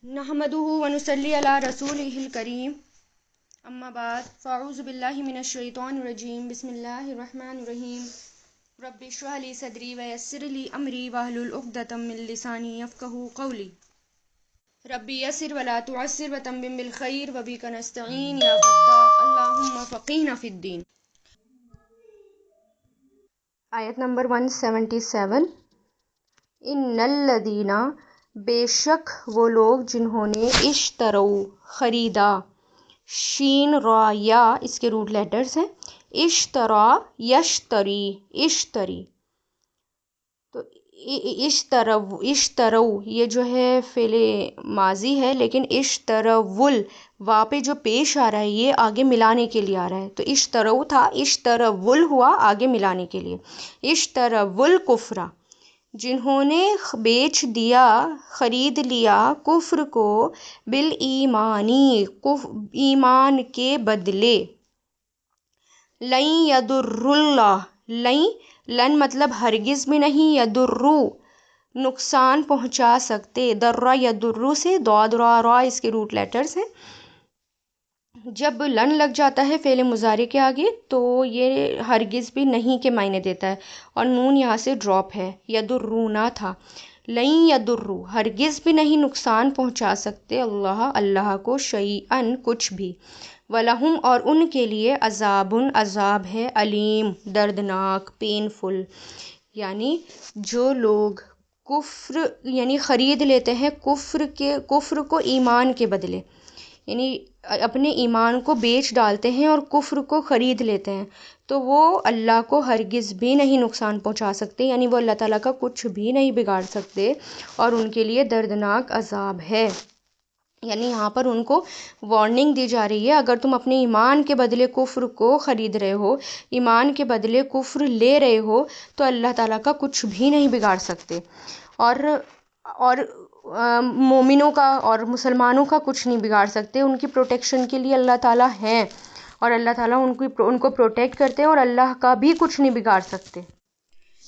نحمده ونصلي على رسوله الكريم اما بعد فاعوذ بالله من الشیطان الرجیم بسم اللہ الرحمن الرحیم رب اشرح لي صدری ويسر لي امری واحلل عقدۃ من لسانی یفقهوا قولی ربی یسر ولا تعسر وتمم بالخیر وبک نستعین یا فتاح اللهم فقهنا فی الدین۔ آیت نمبر 177 ان الذین، بے شک وہ لوگ جنہوں نے اشترو خریدا، شین را یا اس کے روٹ لیٹرز ہیں، اشترا یشتری اشتری، تو اشترو یہ جو ہے فعل ماضی ہے، لیکن اشترول وا پہ جو پیش آ رہا ہے یہ آگے ملانے کے لیے آ رہا ہے، تو اشترو تھا اشترول ہوا آگے ملانے کے لیے۔ اشترول کفرا، جنہوں نے بیچ دیا خرید لیا کفر کو، بالایمانی ایمان کے بدلے، لن یضر اللہ، لن مطلب ہرگز بھی نہیں، یضرو نقصان پہنچا سکتے، درہ یضرو سے ضاد را را اس کے روٹ لیٹرز ہیں۔ جب لن لگ جاتا ہے فعل مضارع کے آگے تو یہ ہرگز بھی نہیں کے معنی دیتا ہے، اور نون یہاں سے ڈراپ ہے، یضرونا تھا۔ لن یضرو ہرگز بھی نہیں نقصان پہنچا سکتے اللہ کو، شیئن کچھ بھی، وَلَهُمْ اور ان کے لیے عذاب ہے، علیم دردناک، پینفل، یعنی جو لوگ کفر یعنی خرید لیتے ہیں کفر کو ایمان کے بدلے، یعنی اپنے ایمان کو بیچ ڈالتے ہیں اور کفر کو خرید لیتے ہیں، تو وہ اللہ کو ہرگز بھی نہیں نقصان پہنچا سکتے، یعنی وہ اللہ تعالیٰ کا کچھ بھی نہیں بگاڑ سکتے، اور ان کے لیے دردناک عذاب ہے۔ یعنی یہاں پر ان کو وارننگ دی جا رہی ہے، اگر تم اپنے ایمان کے بدلے کفر کو خرید رہے ہو، ایمان کے بدلے کفر لے رہے ہو، تو اللہ تعالیٰ کا کچھ بھی نہیں بگاڑ سکتے، اور مومنوں کا اور مسلمانوں کا کچھ نہیں بگاڑ سکتے۔ ان کی پروٹیکشن کے لیے اللہ تعالیٰ ہیں، اور اللہ تعالیٰ ان کو پروٹیکٹ کرتے ہیں، اور اللہ کا بھی کچھ نہیں بگاڑ سکتے،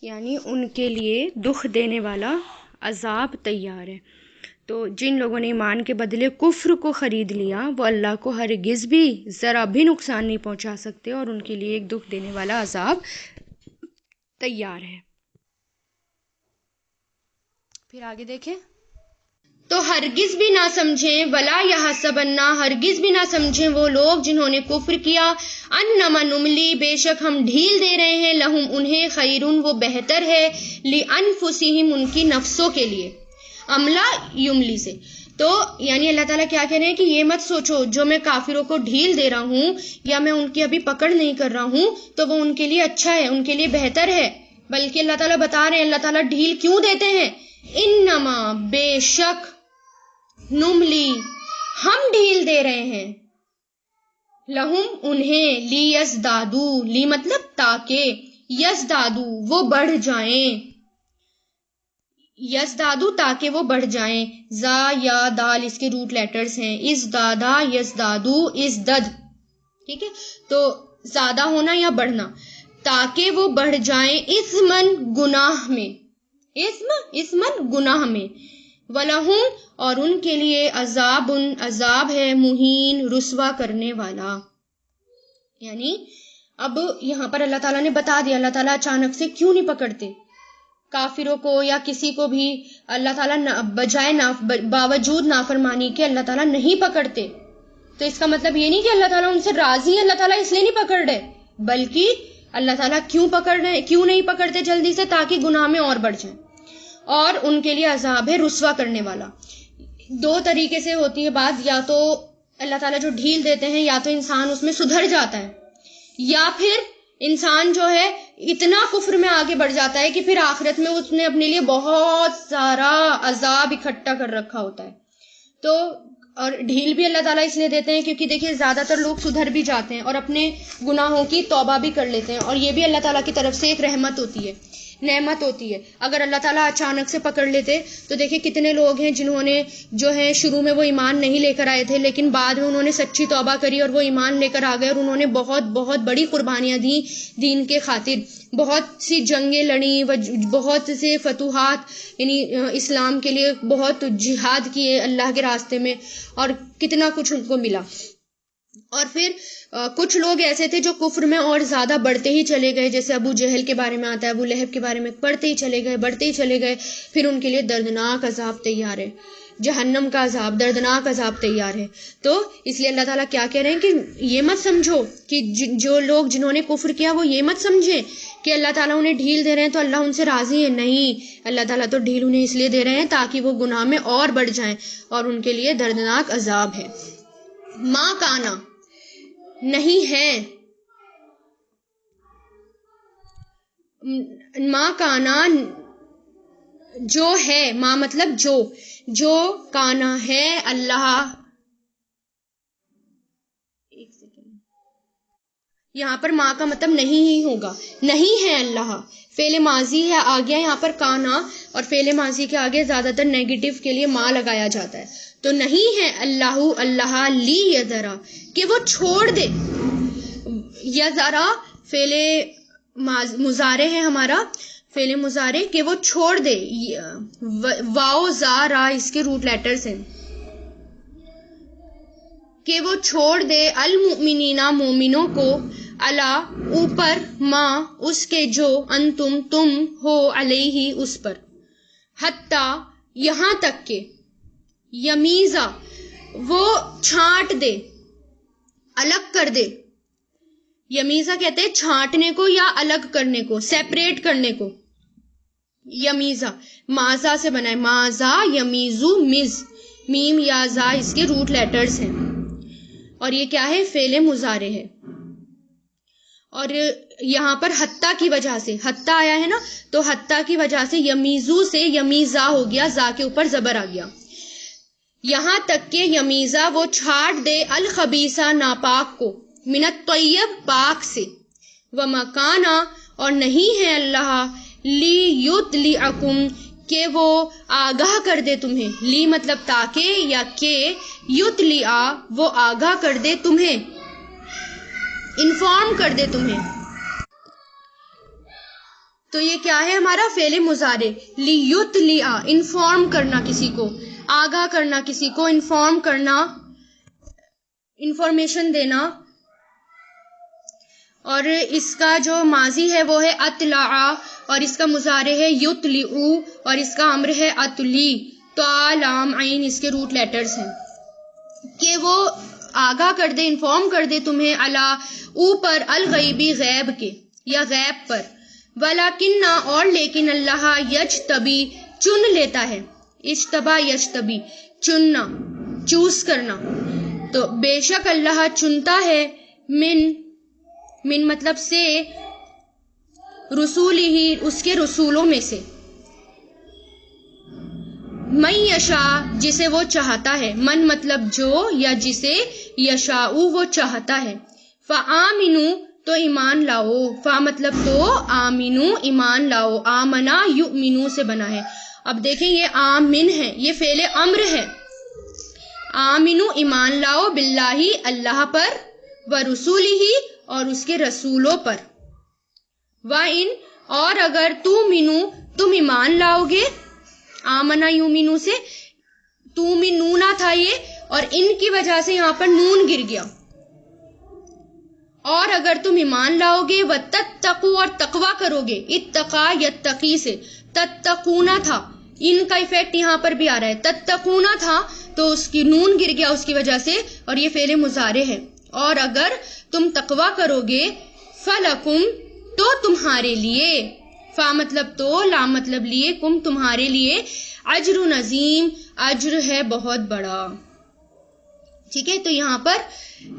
یعنی ان کے لیے دکھ دینے والا عذاب تیار ہے۔ تو جن لوگوں نے ایمان کے بدلے کفر کو خرید لیا وہ اللہ کو ہرگز بھی ذرا بھی نقصان نہیں پہنچا سکتے، اور ان کے لیے ایک دکھ دینے والا عذاب تیار ہے۔ پھر آگے دیکھیں، تو ہرگز بھی نہ سمجھیں، ولا یحسبن، ہرگز بھی نہ سمجھیں وہ لوگ جنہوں نے کفر کیا، انما نملی، بے شک ہم ڈھیل دے رہے ہیں، لہم انہیں، خیرون وہ بہتر ہے، لانفسہم ان کی نفسوں کے لیے، عملہ یملی سے۔ تو یعنی اللہ تعالیٰ کیا کہہ رہے ہیں کہ یہ مت سوچو جو میں کافروں کو ڈھیل دے رہا ہوں یا میں ان کی ابھی پکڑ نہیں کر رہا ہوں تو وہ ان کے لیے اچھا ہے، ان کے لیے بہتر ہے، بلکہ اللہ تعالیٰ بتا رہے ہیں اللہ تعالیٰ ڈھیل کیوں دیتے ہیں، انما بے شک، نملی ہم ڈھیل دے رہے ہیں، لہم انہیں، لیزدادو، لی مطلب تاکہ، یزدادو وہ بڑھ جائیں، یزدادو تاکہ وہ بڑھ جائیں، زا یا دال اس کے روٹ لیٹرز ہیں، ازدادا یزدادو ازدد، ٹھیک ہے، تو زیادہ ہونا یا بڑھنا، تاکہ وہ بڑھ جائیں، اثمن گناہ میں، اثمن گناہ میں، وَلَهُمْ اور ان کے لیے عذاب ہے، مہین رسوا کرنے والا۔ یعنی اب یہاں پر اللہ تعالیٰ نے بتا دیا اللہ تعالیٰ اچانک سے کیوں نہیں پکڑتے کافروں کو یا کسی کو بھی، اللہ تعالیٰ باوجود نافرمانی کے اللہ تعالیٰ نہیں پکڑتے، تو اس کا مطلب یہ نہیں کہ اللہ تعالیٰ ان سے راضی ہے، اللہ تعالیٰ اس لیے نہیں پکڑ رہے، بلکہ اللہ تعالیٰ کیوں نہیں پکڑتے جلدی سے، تاکہ گناہ میں اور بڑھ جائیں، اور ان کے لیے عذاب ہے رسوا کرنے والا۔ دو طریقے سے ہوتی ہے بات، یا تو اللہ تعالیٰ جو ڈھیل دیتے ہیں یا تو انسان اس میں سدھر جاتا ہے، یا پھر انسان جو ہے اتنا کفر میں آگے بڑھ جاتا ہے کہ پھر آخرت میں اس نے اپنے لیے بہت سارا عذاب اکٹھا کر رکھا ہوتا ہے۔ تو اور ڈھیل بھی اللہ تعالیٰ اس لیے دیتے ہیں کیونکہ دیکھیے زیادہ تر لوگ سدھر بھی جاتے ہیں اور اپنے گناہوں کی توبہ بھی کر لیتے ہیں، اور یہ بھی اللہ تعالیٰ کی طرف سے ایک رحمت ہوتی ہے، نعمت ہوتی ہے۔ اگر اللہ تعالیٰ اچانک سے پکڑ لیتے تو دیکھیں کتنے لوگ ہیں جنہوں نے جو ہے شروع میں وہ ایمان نہیں لے کر آئے تھے، لیکن بعد میں انہوں نے سچی توبہ کری اور وہ ایمان لے کر آ گئے، اور انہوں نے بہت بہت بڑی قربانیاں دیں دین کے خاطر، بہت سی جنگیں لڑیں، بہت سے فتوحات یعنی اسلام کے لیے بہت جہاد کیے اللہ کے راستے میں، اور کتنا کچھ ان کو ملا. اور پھر کچھ لوگ ایسے تھے جو کفر میں اور زیادہ بڑھتے ہی چلے گئے، جیسے ابو جہل کے بارے میں آتا ہے، ابو لہب کے بارے میں، بڑھتے ہی چلے گئے. پھر ان کے لیے دردناک عذاب تیار ہے، جہنم کا عذاب، دردناک عذاب تیار ہے. تو اس لیے اللہ تعالیٰ کیا کہہ رہے ہیں کہ یہ مت سمجھو کہ جو لوگ جنہوں نے کفر کیا وہ یہ مت سمجھیں کہ اللہ تعالیٰ انہیں ڈھیل دے رہے ہیں تو اللہ ان سے راضی ہے. نہیں، اللہ تعالیٰ تو ڈھیل انہیں اس لیے دے رہے ہیں تاکہ وہ گناہ میں اور بڑھ جائیں، اور ان کے لیے دردناک عذاب ہے. ما کانا نہیں ہے، ما کانا جو ہے، ما مطلب جو کانا ہے اللہ. ایک سیکنڈ، یہاں پر ما کا مطلب نہیں ہی ہوگا، نہیں ہے اللہ. فعل ماضی ہے آ گیا یہاں پر کانا، اور فعل ماضی کے آگے زیادہ تر نیگیٹو کے لیے ما لگایا جاتا ہے. تو نہیں ہے اللہ لی یذرا کہ وہ چھوڑ دے. یذرا فعل مضارع ہے ہمارا، فعل مضارع کہ وہ چھوڑ دے. واو زا را اس کے روٹ لیٹرز ہیں، کہ وہ چھوڑ دے المؤمنین مومنوں کو، علی اوپر، ما اس کے جو، انتم تم ہو، علیہ اس پر، حتی یہاں تک کہ، یمیزا وہ چھانٹ دے، الگ کر دے. یمیزا کہتے ہیں چھانٹنے کو یا الگ کرنے کو، سیپریٹ کرنے کو. یمیزا مازا سے بنا ہے، مازا یمیزو، مز، میم یا زا اس کے روٹ لیٹرز ہیں، اور یہ کیا ہے؟ فعل مضارع ہے. اور یہاں پر حتیٰ کی وجہ سے، حتیٰ آیا ہے نا، تو حتیٰ کی وجہ سے یمیزو سے یمیزا ہو گیا، زا کے اوپر زبر آ گیا. یہاں تک کہ یمیزا وہ چھانٹ دے الخبیثہ ناپاک کو، من الطیب پاک سے، ومکانا اور نہیں ہے اللہ لیطلعکم کہ وہ آگاہ کر دے تمہیں، لی مطلب تاکہ یا کہ، یطلع وہ آگاہ کر دے تمہیں، انفارم کر دے تمہیں. تو یہ کیا ہے ہمارا؟ فعل مضارع، لیطلع انفارم کرنا کسی کو، آگاہ کرنا کسی کو، انفارم کرنا، انفارمیشن دینا. اور اس کا جو ماضی ہے وہ ہے اطلع، اور اس کا مضارع ہے یطلع، اور اس کا امر ہے اطلی. تا لام عین اس کے روٹ لیٹرز ہیں، کہ وہ آگاہ کر دے، انفارم کر دے تمہیں، علی اوپر، الغیبی غیب کے یا غیب پر، ولیکن اور لیکن اللہ یجتبی چن لیتا ہے، اجتبا یجتبی چننا، چوز کرنا. تو بے شک اللہ چنتا ہے، من مطلب سے، رسول ہی اس کے رسولوں میں سے، من یشاء جسے وہ چاہتا ہے، من مطلب جو یا جسے، یشاء وہ چاہتا ہے. فآمنو تو ایمان لاؤ، فا مطلب تو، آمنو ایمان لاؤ، آمنا یؤمنو سے بنا ہے. اب دیکھیں یہ آمن ہے، یہ فعل امر ہے. آمنو ایمان لاؤ، باللہ اللہ پر، ورسولہ اور اس کے رسولوں پر، وَإِن اور اگر تُؤْمِنُوا تم ایمان لاؤ گے، آمنا یومنو سے تُؤْمِنُونَ تھا یہ، اور ان کی وجہ سے یہاں پر نون گر گیا. اور اگر تم ایمان لاؤ گے، وَتَتَّقُوا اور تقوی کرو گے، اتقا یتقی سے، تتقونا تھا، ان کا ایفیکٹ یہاں پر بھی آ رہا ہے، تتقونا تھا تو اس کی نون گر گیا اس کی وجہ سے، اور یہ فعل مضارع ہے. اور اگر تم تقوی کرو گے، فَلَكُمْ تو تمہارے لیے، فا مطلب تو، لا مطلب لیے، کم تمہارے لیے، اجر عظیم اجر ہے بہت بڑا. ٹھیک ہے، تو یہاں پر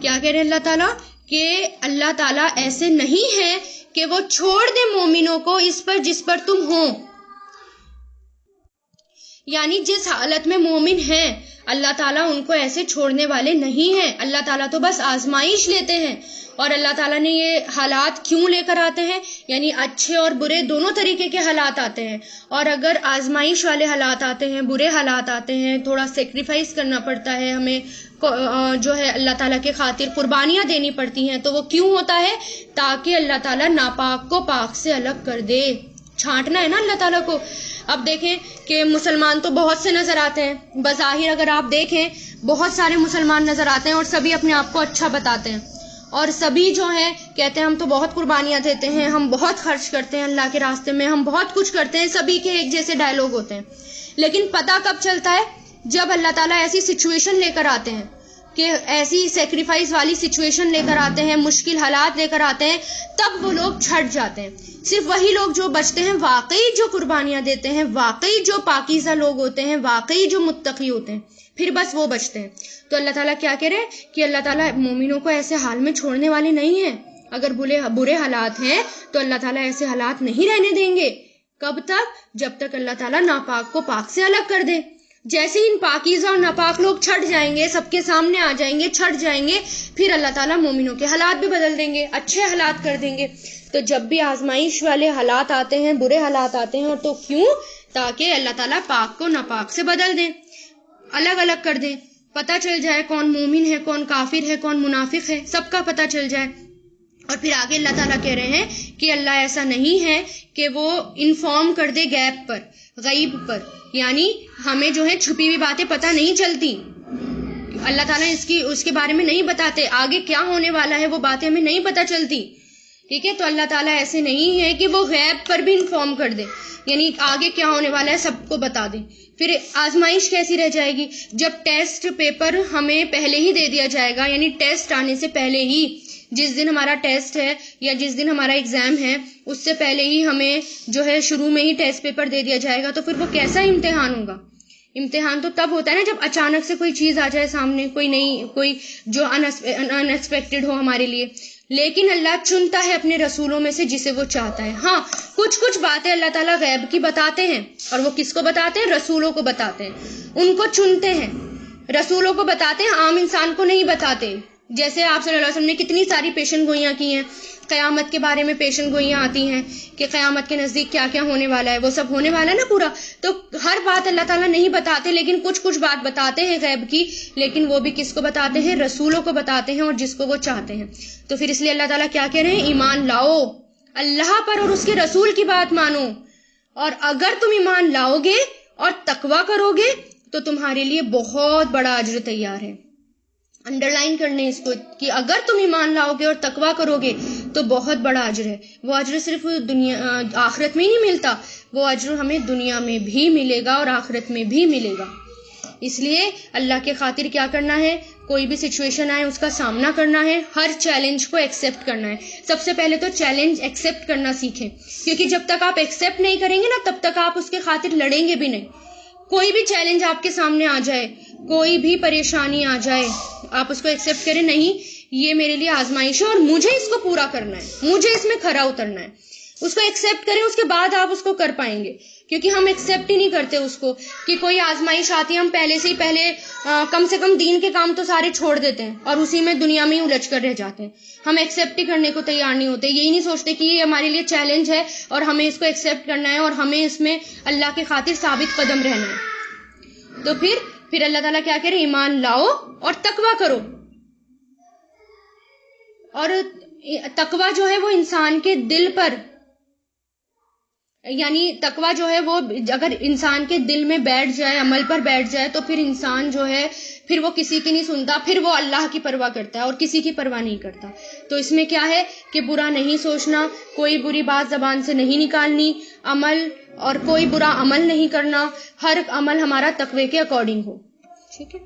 کیا کہہ رہے اللہ تعالیٰ کہ اللہ تعالیٰ ایسے نہیں ہے کہ وہ چھوڑ دے مومنوں کو اس پر جس پر تم ہو، یعنی جس حالت میں مومن ہیں اللہ تعالیٰ ان کو ایسے چھوڑنے والے نہیں ہیں. اللہ تعالیٰ تو بس آزمائش لیتے ہیں. اور اللہ تعالیٰ نے یہ حالات کیوں لے کر آتے ہیں؟ یعنی اچھے اور برے دونوں طریقے کے حالات آتے ہیں. اور اگر آزمائش والے حالات آتے ہیں، برے حالات آتے ہیں، تھوڑا سیکریفائس کرنا پڑتا ہے ہمیں، جو ہے اللہ تعالیٰ کے خاطر قربانیاں دینی پڑتی ہیں، تو وہ کیوں ہوتا ہے؟ تاکہ اللہ تعالیٰ ناپاک کو پاک سے الگ کر دے. چھانٹنا ہے نا اللہ تعالیٰ کو. اب دیکھیں کہ مسلمان تو بہت سے نظر آتے ہیں، بظاہر اگر آپ دیکھیں بہت سارے مسلمان نظر آتے ہیں اور سبھی اپنے آپ کو اچھا بتاتے ہیں، اور سبھی جو ہیں کہتے ہیں ہم تو بہت قربانیاں دیتے ہیں، ہم بہت خرچ کرتے ہیں اللہ کے راستے میں، ہم بہت کچھ کرتے ہیں. سبھی کے ایک جیسے ڈائلاگ ہوتے ہیں. لیکن پتہ کب چلتا ہے؟ جب اللہ تعالیٰ ایسی سچویشن لے کر آتے ہیں کہ ایسی سیکریفائس والی سچویشن لے کر آتے ہیں، مشکل حالات لے کر آتے ہیں، تب وہ لوگ چھٹ جاتے ہیں. صرف وہی لوگ جو بچتے ہیں، واقعی جو قربانیاں دیتے ہیں، واقعی جو پاکیزہ لوگ ہوتے ہیں، واقعی جو متقی ہوتے ہیں، پھر بس وہ بچتے ہیں. تو اللہ تعالیٰ کیا کہہ رہے ہیں کہ اللہ تعالیٰ مومنوں کو ایسے حال میں چھوڑنے والے نہیں ہیں. اگر برے حالات ہیں تو اللہ تعالیٰ ایسے حالات نہیں رہنے دیں گے. کب تک؟ جب تک اللہ تعالیٰ ناپاک کو پاک سے الگ کر دے. جیسے ان پاکیزہ اور ناپاک لوگ چھٹ جائیں گے، سب کے سامنے آ جائیں گے، چھٹ جائیں گے، پھر اللہ تعالیٰ مومنوں کے حالات بھی بدل دیں گے، اچھے حالات کر دیں گے. تو جب بھی آزمائش والے حالات آتے ہیں، برے حالات آتے ہیں، اور تو کیوں؟ تاکہ اللہ تعالیٰ پاک کو ناپاک سے بدل دیں، الگ الگ کر دیں، پتہ چل جائے کون مومن ہے، کون کافر ہے، کون منافق ہے، سب کا پتہ چل جائے. اور پھر آگے اللہ تعالیٰ کہہ رہے ہیں کہ اللہ ایسا نہیں ہے کہ وہ انفارم کر دے غیب پر، غیب پر، یعنی ہمیں جو ہے چھپی ہوئی باتیں پتہ نہیں چلتی. اللہ تعالیٰ اس کے بارے میں نہیں بتاتے، آگے کیا ہونے والا ہے وہ باتیں ہمیں نہیں پتہ چلتی. ٹھیک ہے، تو اللہ تعالیٰ ایسے نہیں ہے کہ وہ غیب پر بھی انفارم کر دے، یعنی آگے کیا ہونے والا ہے سب کو بتا دے. پھر آزمائش کیسی رہ جائے گی؟ جب ٹیسٹ پیپر ہمیں پہلے ہی دے دیا جائے گا، یعنی ٹیسٹ آنے سے پہلے ہی، جس دن ہمارا ٹیسٹ ہے یا جس دن ہمارا ایگزام ہے اس سے پہلے ہی ہمیں جو ہے شروع میں ہی ٹیسٹ پیپر دے دیا جائے گا، تو پھر وہ کیسا امتحان ہوگا؟ امتحان تو تب ہوتا ہے نا جب اچانک سے کوئی چیز آ جائے سامنے، کوئی جو ان ایکسپیکٹڈ ہو ہمارے لیے. لیکن اللہ چنتا ہے اپنے رسولوں میں سے جسے وہ چاہتا ہے. ہاں، کچھ باتیں اللہ تعالیٰ غیب کی بتاتے ہیں، اور وہ کس کو بتاتے ہیں؟ رسولوں کو بتاتے ہیں. ان کو چنتے ہیں، رسولوں کو بتاتے ہیں، عام انسان کو نہیں بتاتے. جیسے آپ صلی اللہ علیہ وسلم نے کتنی ساری پیشن گوئیاں کی ہیں، قیامت کے بارے میں پیشن گوئیاں آتی ہیں کہ قیامت کے نزدیک کیا کیا ہونے والا ہے، وہ سب ہونے والا ہے نا پورا. تو ہر بات اللہ تعالیٰ نہیں بتاتے، لیکن کچھ بات بتاتے ہیں غیب کی، لیکن وہ بھی کس کو بتاتے ہیں؟ رسولوں کو بتاتے ہیں، اور جس کو وہ چاہتے ہیں. تو پھر اس لیے اللہ تعالیٰ کیا کہہ رہے ہیں؟ ایمان لاؤ اللہ پر اور اس کے رسول کی بات مانو، اور اگر تم ایمان لاؤ گے اور تقویٰ کرو گے تو تمہارے لیے بہت بڑا اجر تیار ہے. انڈر لائن کرنے اس کو کہ اگر تم ایمان لاؤ گے اور تقویٰ کرو گے تو بہت بڑا اجر ہے. وہ اجر صرف آخرت میں نہیں ملتا، وہ اجر ہمیں دنیا میں بھی ملے گا اور آخرت میں بھی ملے گا. اس لیے اللہ کے خاطر کیا کرنا ہے؟ کوئی بھی سچویشن آئے اس کا سامنا کرنا ہے، ہر چیلنج کو ایکسیپٹ کرنا ہے. سب سے پہلے تو چیلنج ایکسیپٹ کرنا سیکھیں، کیونکہ جب تک آپ ایکسیپٹ نہیں کریں گے نا تب تک آپ اس کے خاطر لڑیں گے بھی نہیں. کوئی بھی چیلنج آپ کے سامنے آ جائے، کوئی بھی پریشانی آ جائے، آپ اس کو ایکسیپٹ کریں، نہیں یہ میرے لیے آزمائش ہے اور مجھے اس کو پورا کرنا ہے، مجھے اس میں کھرا اترنا ہے. اس کو ایکسیپٹ کریں، اس کے بعد آپ اس کو کر پائیں گے. کیونکہ ہم ایکسیپٹ ہی نہیں کرتے اس کو کہ کوئی آزمائش آتی ہے، ہم پہلے کم سے کم دین کے کام تو سارے چھوڑ دیتے ہیں اور اسی میں دنیا میں ہی الجھ کر رہ جاتے ہیں. ہم ایکسیپٹ ہی کرنے کو تیار نہیں ہوتے، یہی نہیں سوچتے کہ یہ ہمارے لیے چیلنج ہے اور ہمیں اس کو ایکسیپٹ کرنا ہے اور ہمیں اس میں اللہ کے خاطر ثابت قدم رہنا ہے. تو پھر اللہ تعالیٰ کیا کہہ رہے؟ ایمان لاؤ اور تقویٰ کرو. اور تقویٰ جو ہے وہ انسان کے دل پر، یعنی تقویٰ جو ہے وہ اگر انسان کے دل میں بیٹھ جائے، عمل پر بیٹھ جائے، تو پھر انسان جو ہے پھر وہ کسی کی نہیں سنتا، پھر وہ اللہ کی پرواہ کرتا ہے اور کسی کی پرواہ نہیں کرتا. تو اس میں کیا ہے کہ برا نہیں سوچنا، کوئی بری بات زبان سے نہیں نکالنی، عمل اور کوئی برا عمل نہیں کرنا، ہر عمل ہمارا تقوی کے اکارڈنگ ہو. ٹھیک ہے.